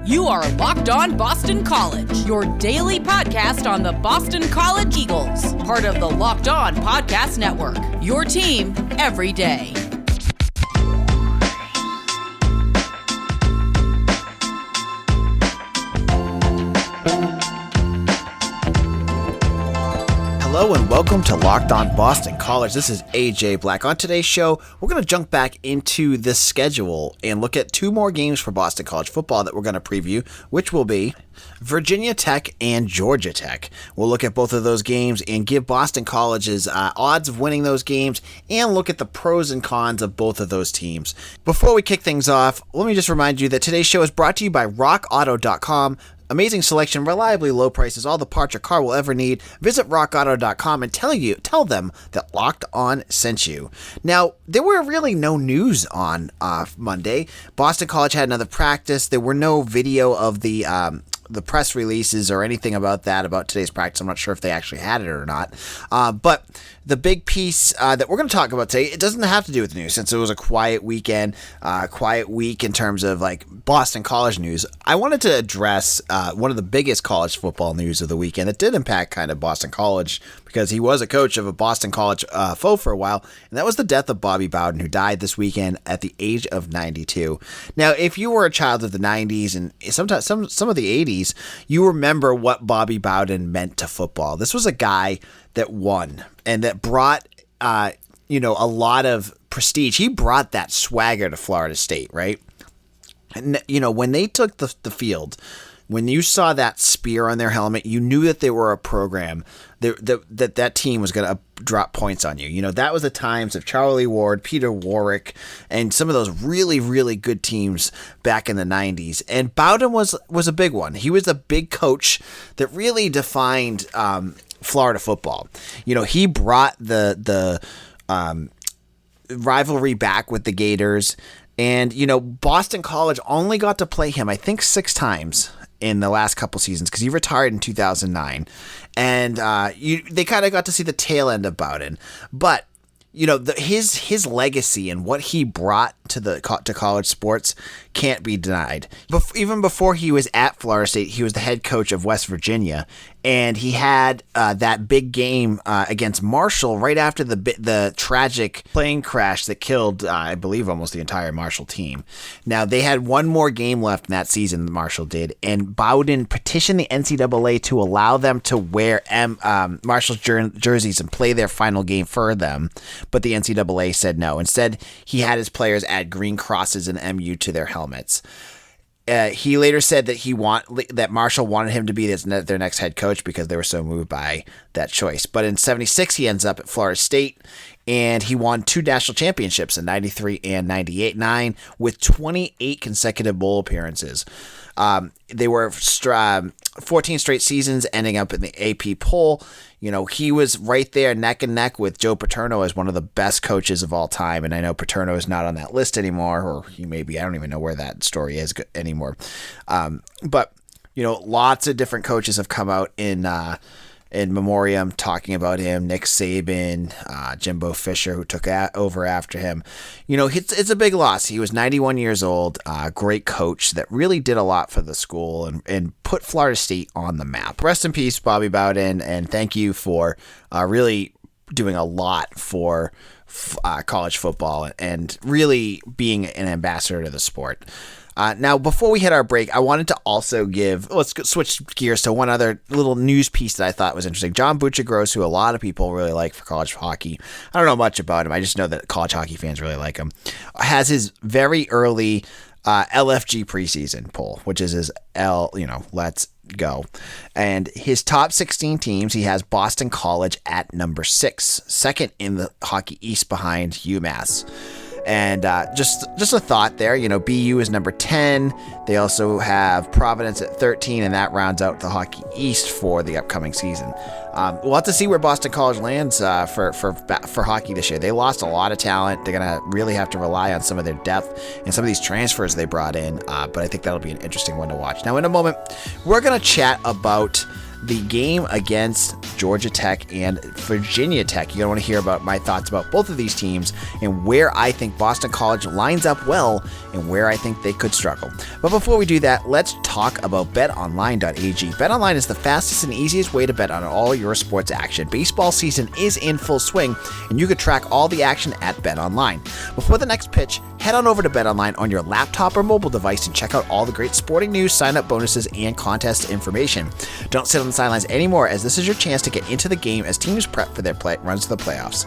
You are Locked On Boston College, your daily podcast on the Boston College Eagles, part of the Locked On Podcast Network, your team every day. Hello and welcome to Locked On Boston College. This is AJ Black. On today's show, we're going to jump back into the schedule and look at two more games for Boston College football that we're going to preview, which will be Virginia Tech and Georgia Tech. We'll look at both of those games and give Boston College's odds of winning those games and look at the pros and cons of both of those teams. Before we kick things off, let me just remind you that today's show is brought to you by RockAuto.com. Amazing selection, reliably low prices, all the parts your car will ever need. Visit rockauto.com and tell them that Locked On sent you. Now, there were really no news on Monday. Boston College had another practice. There were no video of the press releases or anything about today's practice. I'm not sure if they actually had it or not. But the big piece that we're going to talk about today, it doesn't have to do with the news since it was a quiet weekend, quiet week in terms of like Boston College news. I wanted to address one of the biggest college football news of the weekend that did impact kind of Boston College because he was a coach of a Boston College foe for a while, and that was the death of Bobby Bowden, who died this weekend at the age of 92. Now, if you were a child of the 90s and sometimes some of the 80s, you remember what Bobby Bowden meant to football. This was a guy that won and that brought, a lot of prestige. He brought that swagger to Florida State, right? And, when they took the field, when you saw that spear on their helmet, you knew that they were a program that team was going to drop points on you. That was the times of Charlie Ward, Peter Warwick, and some of those really, really good teams back in the 90s. And Bowden was a big one. He was a big coach that really defined Florida football. He brought the rivalry back with the Gators. And, Boston College only got to play him, I think, 6 times in the last couple seasons because he retired in 2009. And they kind of got to see the tail end of Bowden. But, his legacy and what he brought to college sports can't be denied. Even before he was at Florida State, he was the head coach of West Virginia, and he had that big game against Marshall right after the tragic plane crash that killed, I believe, almost the entire Marshall team. Now, they had one more game left in that season, Marshall did, and Bowden petitioned the NCAA to allow them to wear Marshall's jerseys and play their final game for them, but the NCAA said no. Instead, he had his players add green crosses and MU to their helmets. He later said that Marshall wanted him to be their next head coach because they were so moved by that choice. But in 76, he ends up at Florida State, and he won 2 national championships in 93 and 98-9 with 28 consecutive bowl appearances. They were 14 straight seasons ending up in the AP poll. He was right there neck and neck with Joe Paterno as one of the best coaches of all time. And I know Paterno is not on that list anymore, or he may be. I don't even know where that story is anymore. But lots of different coaches have come out in memoriam talking about him. Nick Saban, Jimbo Fisher, who took over after him. It's a big loss. He was 91 years old, great coach that really did a lot for the school and put Florida State on the map. Rest in peace, Bobby Bowden, and thank you for really doing a lot for college football and really being an ambassador to the sport. Now, before we hit our break, I wanted to also let's switch gears to one other little news piece that I thought was interesting. John Buccigross, who a lot of people really like for college hockey, I don't know much about him, I just know that college hockey fans really like him, has his very early LFG preseason poll, which is his let's go. And his top 16 teams, he has Boston College at number 6, second in the Hockey East behind UMass. And just a thought there, BU is number 10. They also have Providence at 13, and that rounds out the Hockey East for the upcoming season. We'll have to see where Boston College lands for hockey this year. They lost a lot of talent. They're going to really have to rely on some of their depth and some of these transfers they brought in, but I think that'll be an interesting one to watch. Now, in a moment, we're going to chat about the game against Georgia Tech and Virginia Tech. You're going to want to hear about my thoughts about both of these teams and where I think Boston College lines up well and where I think they could struggle. But before we do that, let's talk about betonline.ag. BetOnline is the fastest and easiest way to bet on all your sports action. Baseball season is in full swing, and you can track all the action at BetOnline. Before the next pitch, head on over to BetOnline on your laptop or mobile device and check out all the great sporting news, sign-up bonuses, and contest information. Don't sit on the sidelines anymore, as this is your chance to get into the game as teams prep for their runs to the playoffs.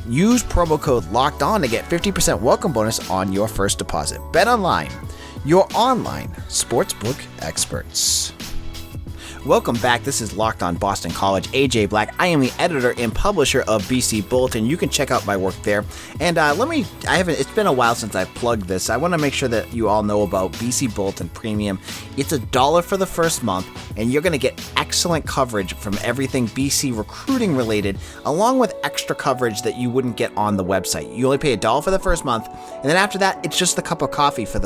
Use promo code LOCKEDON to get 50% welcome bonus on your first deposit. BetOnline, your online sportsbook experts. Welcome back. This is Locked On Boston College. AJ Black. I am the editor and publisher of BC Bulletin. You can check out my work there. And it's been a while since I plugged this. I want to make sure that you all know about BC Bulletin Premium. It's $1 for the first month, and you're going to get excellent coverage from everything BC recruiting related, along with extra coverage that you wouldn't get on the website. You only pay $1 for the first month, and then after that, it's just a cup of coffee for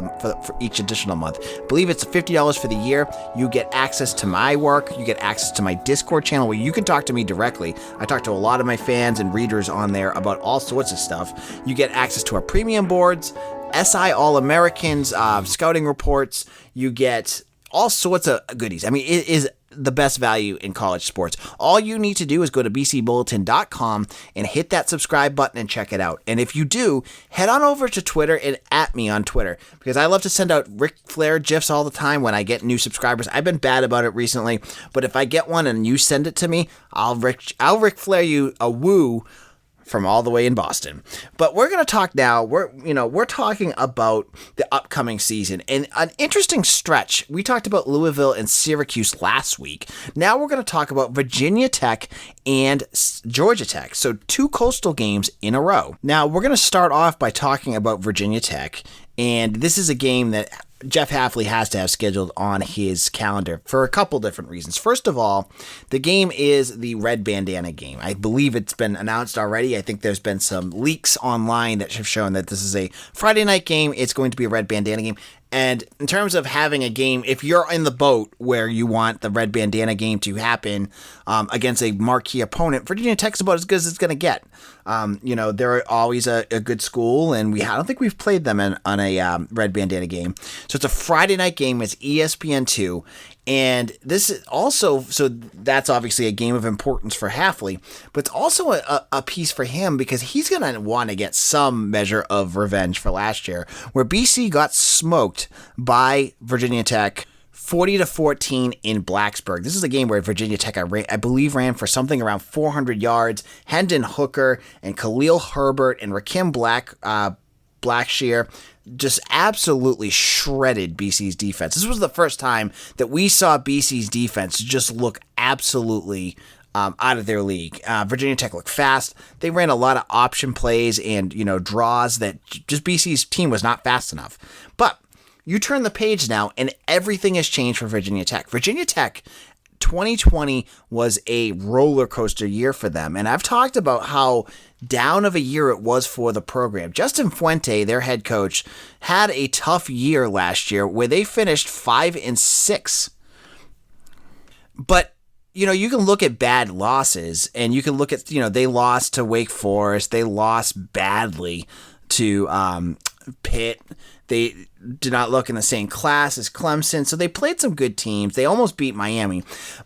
each additional month. I believe it's $50 for the year. You get access to my work. You get access to my Discord channel where you can talk to me directly. I talk to a lot of my fans and readers on there about all sorts of stuff. You get access to our premium boards, SI All-Americans, scouting reports. You get all sorts of goodies. I mean, it is the best value in college sports. All you need to do is go to bcbulletin.com and hit that subscribe button and check it out. And if you do, head on over to Twitter and at me on Twitter, because I love to send out Ric Flair GIFs all the time when I get new subscribers. I've been bad about it recently, but if I get one and you send it to me, I'll Ric Flair you a woo from all the way in Boston. But we're going to talk now. We're talking about the upcoming season and an interesting stretch. We talked about Louisville and Syracuse last week. Now we're going to talk about Virginia Tech and Georgia Tech. So 2 coastal games in a row. Now we're going to start off by talking about Virginia Tech, and this is a game that Jeff Hafley has to have scheduled on his calendar for a couple different reasons. First of all, the game is the red bandana game. I believe it's been announced already. I think there's been some leaks online that have shown that this is a Friday night game. It's going to be a red bandana game. And in terms of having a game, if you're in the boat where you want the red bandana game to happen against a marquee opponent, Virginia Tech's about as good as it's going to get. They're always a good school, and I don't think we've played them on a red bandana game. So it's a Friday night game. It's ESPN2. And this is also, so that's obviously a game of importance for Hafley, but it's also a piece for him because he's going to want to get some measure of revenge for last year, where BC got smoked by Virginia Tech 40-14 in Blacksburg. This is a game where Virginia Tech, I believe, ran for something around 400 yards. Hendon Hooker and Khalil Herbert and Rakim Blackshear just absolutely shredded BC's defense. This was the first time that we saw BC's defense just look absolutely out of their league. Virginia Tech looked fast. They ran a lot of option plays and, draws that just BC's team was not fast enough. But you turn the page now and everything has changed for Virginia Tech. Virginia Tech 2020 was a roller coaster year for them. And I've talked about how down of a year it was for the program. Justin Fuente, their head coach, had a tough year last year where they finished 5-6. But, you can look at bad losses and you can look at, they lost to Wake Forest. They lost badly to Pitt. They did not look in the same class as Clemson, so they played some good teams. They almost beat Miami.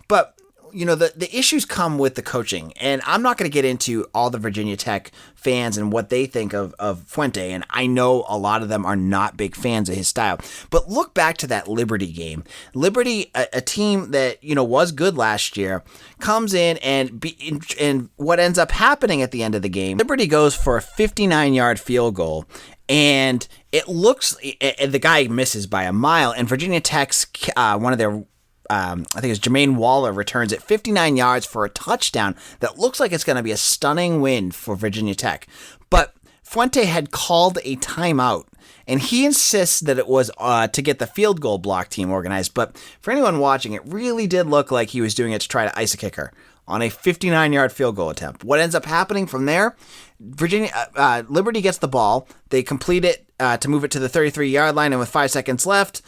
But, the issues come with the coaching, and I'm not going to get into all the Virginia Tech fans and what they think of Fuente, and I know a lot of them are not big fans of his style. But look back to that Liberty game. Liberty, a team that, was good last year, comes in and what ends up happening at the end of the game, Liberty goes for a 59-yard field goal, and it looks, the guy misses by a mile, and Virginia Tech's, one of their, I think it's Jermaine Waller, returns it 59 yards for a touchdown that looks like it's going to be a stunning win for Virginia Tech. But Fuente had called a timeout, and he insists that it was to get the field goal block team organized. But for anyone watching, it really did look like he was doing it to try to ice a kicker on a 59-yard field goal attempt. What ends up happening from there, Liberty gets the ball. They complete it to move it to the 33-yard line, and with 5 seconds left,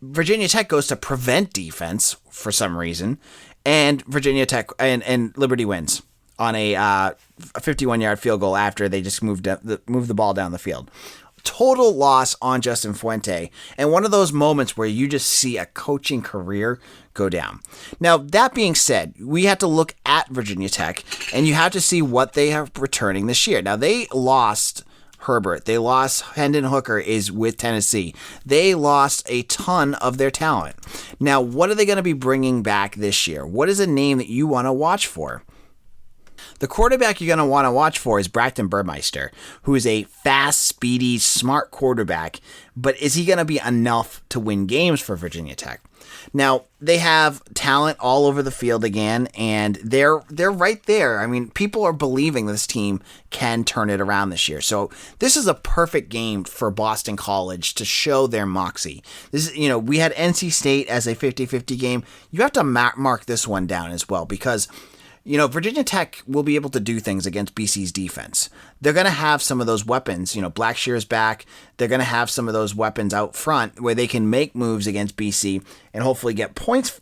Virginia Tech goes to prevent defense for some reason, and Virginia Tech and Liberty wins on a 51-yard field goal after they just moved the ball down the field. Total loss on Justin Fuente, and one of those moments where you just see a coaching career go down. Now, that being said, we have to look at Virginia Tech, and you have to see what they have returning this year. Now, they lost Herbert. They lost Hendon Hooker is with Tennessee. They lost a ton of their talent. Now, what are they going to be bringing back this year? What is a name that you want to watch for? The quarterback you're going to want to watch for is Braxton Burmeister, who is a fast, speedy, smart quarterback, but is he going to be enough to win games for Virginia Tech? Now, they have talent all over the field again, and they're right there. I mean, people are believing this team can turn it around this year. So this is a perfect game for Boston College to show their moxie. This is, we had NC State as a 50-50 game. You have to mark this one down as well, because Virginia Tech will be able to do things against BC's defense. They're going to have some of those weapons. Blackshear's back. They're going to have some of those weapons out front where they can make moves against BC and hopefully get points,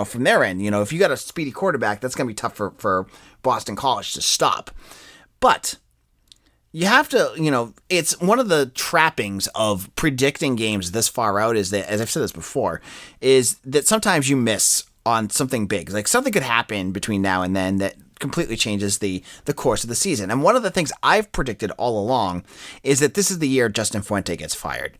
from their end. If you got a speedy quarterback, that's going to be tough for Boston College to stop. But you have to, it's one of the trappings of predicting games this far out is that, as I've said this before, is that sometimes you miss on something big. Like something could happen between now and then that completely changes the course of the season. And one of the things I've predicted all along is that this is the year Justin Fuente gets fired.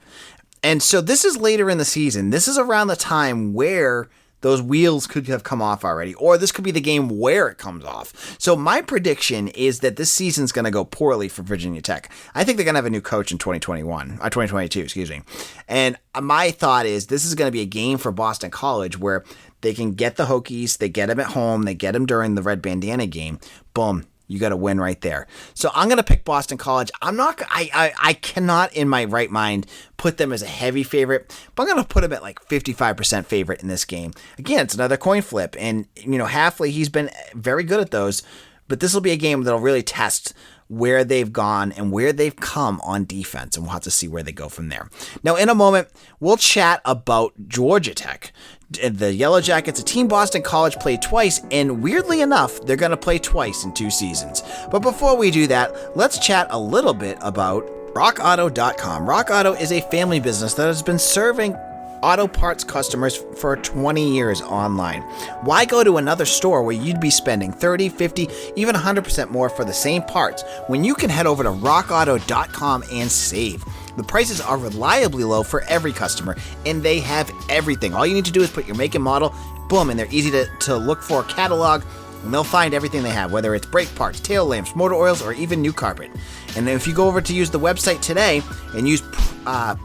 And so this is later in the season. This is around the time where those wheels could have come off already, or this could be the game where it comes off. So my prediction is that this season's going to go poorly for Virginia Tech. I think they're going to have a new coach in 2022, excuse me. And my thought is this is going to be a game for Boston College where they can get the Hokies, they get them at home, they get them during the Red Bandana game. Boom. You got to win right there. So I'm going to pick Boston College. I cannot in my right mind put them as a heavy favorite, but I'm going to put them at like 55% favorite in this game. Again, it's another coin flip. And, Hafley, he's been very good at those, but this will be a game that'll really test where they've gone and where they've come on defense, and we'll have to see where they go from there. Now, in a moment, we'll chat about Georgia Tech. The Yellow Jackets, a team Boston College played twice, and weirdly enough, they're going to play twice in 2 seasons. But before we do that, let's chat a little bit about RockAuto.com. Rock Auto is a family business that has been serving auto parts customers for 20 years online. Why go to another store where you'd be spending 30, 50, even 100% more for the same parts when you can head over to rockauto.com and save? The prices are reliably low for every customer, and they have everything. All you need to do is put your make and model, boom, and they're easy to look for a catalog, and they'll find everything they have, whether it's brake parts, tail lamps, motor oils, or even new carpet. And if you go over to use the website today and use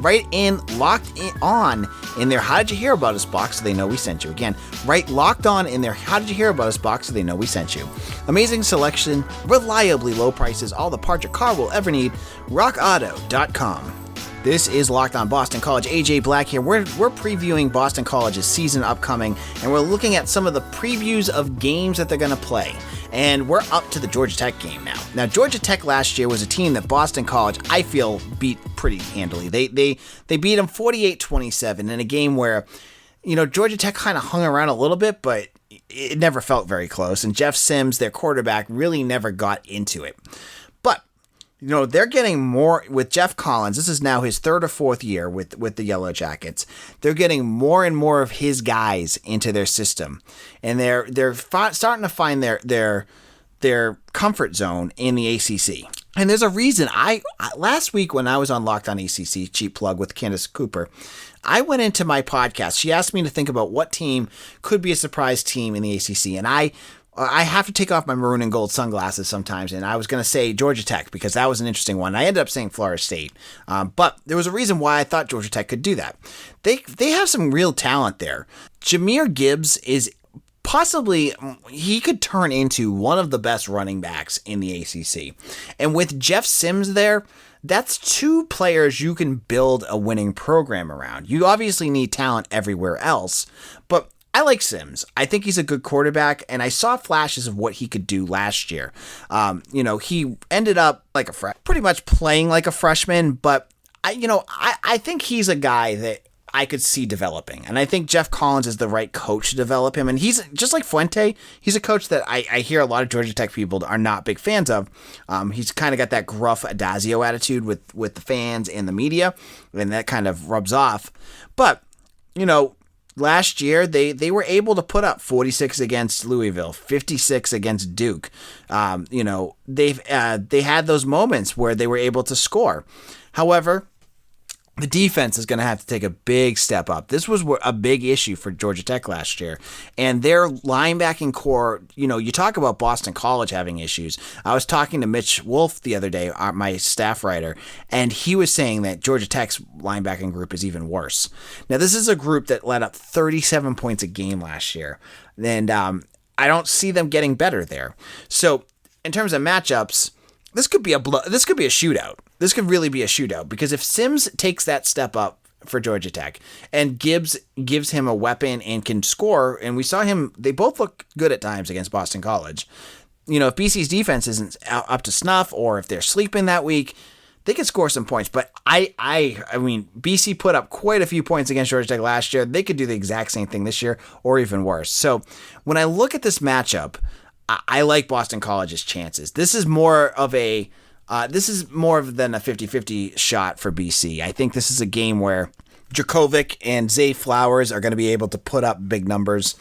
write in Locked On in their How Did You Hear About Us box so they know we sent you. Again, write Locked On in their How Did You Hear About Us box so they know we sent you. Amazing selection, reliably low prices, all the parts your car will ever need. RockAuto.com. This is Locked On Boston College. AJ Black here. We're previewing Boston College's season upcoming, and we're looking at some of the previews of games that they're going to play. And we're up to the Georgia Tech game now. Now, Georgia Tech last year was a team that Boston College, I feel, beat pretty handily. They beat them 48-27 in a game where, Georgia Tech kind of hung around a little bit, but it never felt very close. And Jeff Sims, their quarterback, really never got into it. But they're getting more with Jeff Collins. This is now his 3rd or 4th year with the Yellow Jackets. They're getting more and more of his guys into their system, and they're starting to find their comfort zone in the ACC. And there's a reason. Last week when I was on Locked On ACC, cheap plug with Candace Cooper, I went into my podcast. She asked me to think about what team could be a surprise team in the ACC, and I have to take off my maroon and gold sunglasses sometimes, and I was going to say Georgia Tech because that was an interesting one. I ended up saying Florida State, but there was a reason why I thought Georgia Tech could do that. They have some real talent there. Jahmyr Gibbs is possibly, he could turn into one of the best running backs in the ACC. And with Jeff Sims there, that's 2 players you can build a winning program around. You obviously need talent everywhere else, but I like Sims. I think he's a good quarterback, and I saw flashes of what he could do last year. He ended up pretty much playing like a freshman, but I think he's a guy that I could see developing. And I think Jeff Collins is the right coach to develop him. And he's just like Fuente. He's a coach that I hear a lot of Georgia Tech people are not big fans of. He's kind of got that gruff Adazio attitude with the fans and the media, and that kind of rubs off. But, last year they were able to put up 46 against Louisville, 56 against Duke. They had those moments where they were able to score. However, the defense is going to have to take a big step up. This was a big issue for Georgia Tech last year. And their linebacking core, you talk about Boston College having issues. I was talking to Mitch Wolf the other day, my staff writer, and he was saying that Georgia Tech's linebacking group is even worse. Now, this is a group that let up 37 points a game last year. And I don't see them getting better there. So in terms of matchups, this could be a shootout. This could really be a shootout, because if Sims takes that step up for Georgia Tech and gives him a weapon and can score, and we saw him, they both look good at times against Boston College. If BC's defense isn't up to snuff, or if they're sleeping that week, they could score some points. But I mean, BC put up quite a few points against Georgia Tech last year. They could do the exact same thing this year, or even worse. So when I look at this matchup, I like Boston College's chances. This is more than a 50-50 shot for BC. I think this is a game where Djokovic and Zay Flowers are going to be able to put up big numbers,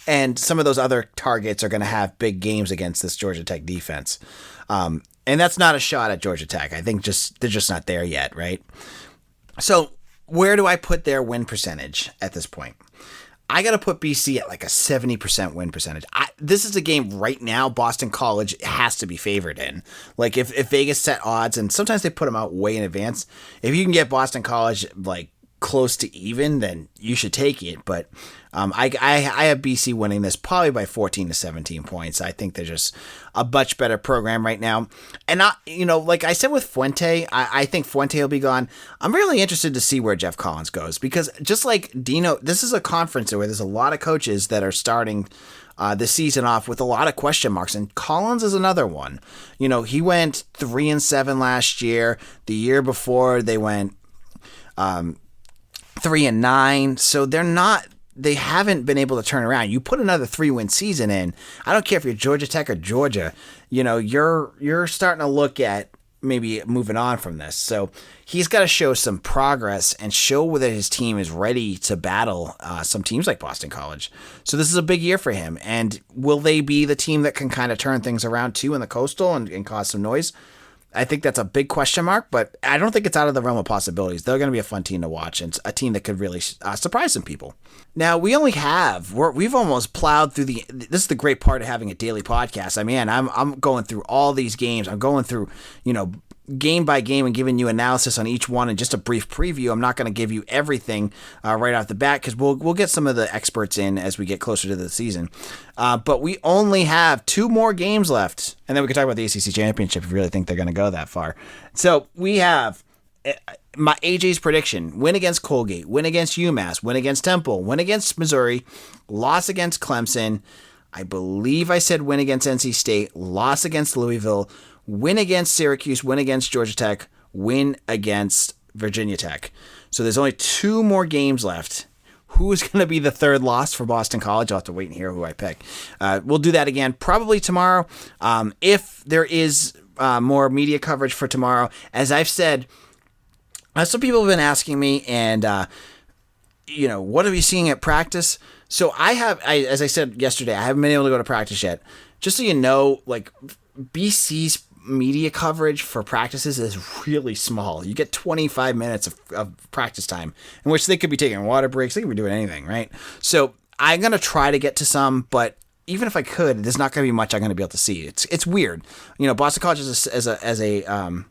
and some of those other targets are going to have big games against this Georgia Tech defense. And that's not a shot at Georgia Tech. I think they're just not there yet, right? So where do I put their win percentage at this point? I got to put BC at like a 70% win percentage. This is a game right now Boston College has to be favored in. Like if Vegas set odds, and sometimes they put them out way in advance, if you can get Boston College like close to even, then you should take it. But I have BC winning this probably by 14 to 17 points. I think they're just a much better program right now. And like I said with Fuente, I think Fuente will be gone. I'm really interested to see where Jeff Collins goes, because just like Dino, this is a conference where there's a lot of coaches that are starting the season off with a lot of question marks, and Collins is another one. He went 3-7 last year. The year before they went 3-9. So they haven't been able to turn around. You put another 3-win season in, I don't care if you're Georgia Tech or Georgia, you're starting to look at maybe moving on from this. So he's got to show some progress and show whether his team is ready to battle some teams like Boston College. So this is a big year for him. And will they be the team that can kind of turn things around too in the Coastal and cause some noise? I think that's a big question mark, but I don't think it's out of the realm of possibilities. They're going to be a fun team to watch, and a team that could really surprise some people. Now, we've almost plowed through this is the great part of having a daily podcast. I mean, I'm going through all these games. I'm going through, game by game and giving you analysis on each one and just a brief preview. I'm not going to give you everything right off the bat, because we'll get some of the experts in as we get closer to the season. But we only have 2 more games left, and then we can talk about the ACC Championship if you really think they're going to go that far. So we have my AJ's prediction: win against Colgate, win against UMass, win against Temple, win against Missouri, loss against Clemson. I believe I said win against NC State, loss against Louisville, win against Syracuse, win against Georgia Tech, win against Virginia Tech. So there's only 2 more games left. Who is going to be the third loss for Boston College? I'll have to wait and hear who I pick. We'll do that again probably tomorrow. If there is more media coverage for tomorrow, as I've said, some people have been asking me, and what are we seeing at practice? So as I said yesterday, I haven't been able to go to practice yet. Just so you know, like BC's media coverage for practices is really small. You get 25 minutes of practice time, in which they could be taking water breaks. They could be doing anything, right? So I'm going to try to get to some, but even if I could, there's not going to be much I'm going to be able to see. It's weird. Boston College is a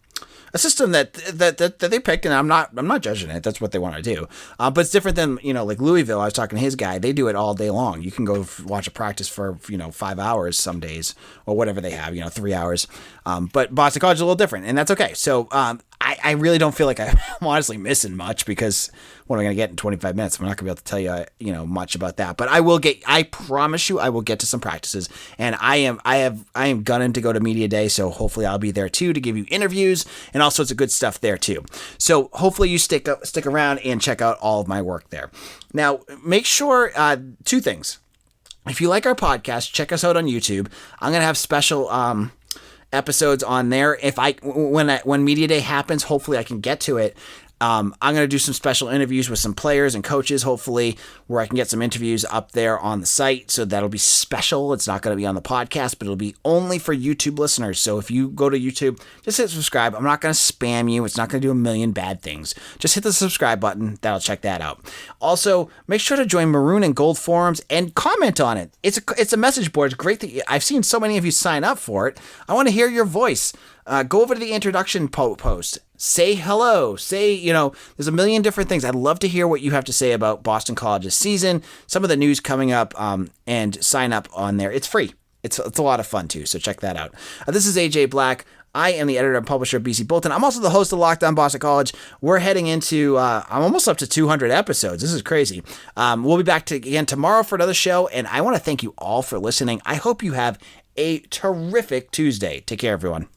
system that they picked, and I'm not judging it. That's what they want to do. But it's different than, like Louisville. I was talking to his guy. They do it all day long. You can go watch a practice for, 5 hours some days, or whatever they have, 3 hours. But Boston College is a little different, and that's okay. So I I really don't feel like I'm honestly missing much, because what am I going to get in 25 minutes? I'm not going to be able to tell you, much about that. But I promise you, I will get to some practices. And I am gunning to go to Media Day, so hopefully I'll be there too to give you interviews and all sorts of good stuff there too. So hopefully you stick around and check out all of my work there. Now, make sure, 2 things. If you like our podcast, check us out on YouTube. I'm going to have special episodes on there. When Media Day happens, hopefully I can get to it. I'm going to do some special interviews with some players and coaches, hopefully, where I can get some interviews up there on the site. So that'll be special. It's not going to be on the podcast, but it'll be only for YouTube listeners. So if you go to YouTube, just hit subscribe. I'm not going to spam you. It's not going to do a million bad things. Just hit the subscribe button. That'll check that out. Also, make sure to join Maroon and Gold forums and comment on it. It's a message board. It's great that I've seen so many of you sign up for it. I want to hear your voice. Go over to the introduction post. Say hello. Say, there's a million different things. I'd love to hear what you have to say about Boston College's season, some of the news coming up, and sign up on there. It's free. It's a lot of fun too, so check that out. This is AJ Black. I am the editor and publisher of BC Bulletin. I'm also the host of Locked On Boston College. We're heading into, I'm almost up to 200 episodes. This is crazy. We'll be back again tomorrow for another show, and I want to thank you all for listening. I hope you have a terrific Tuesday. Take care, everyone.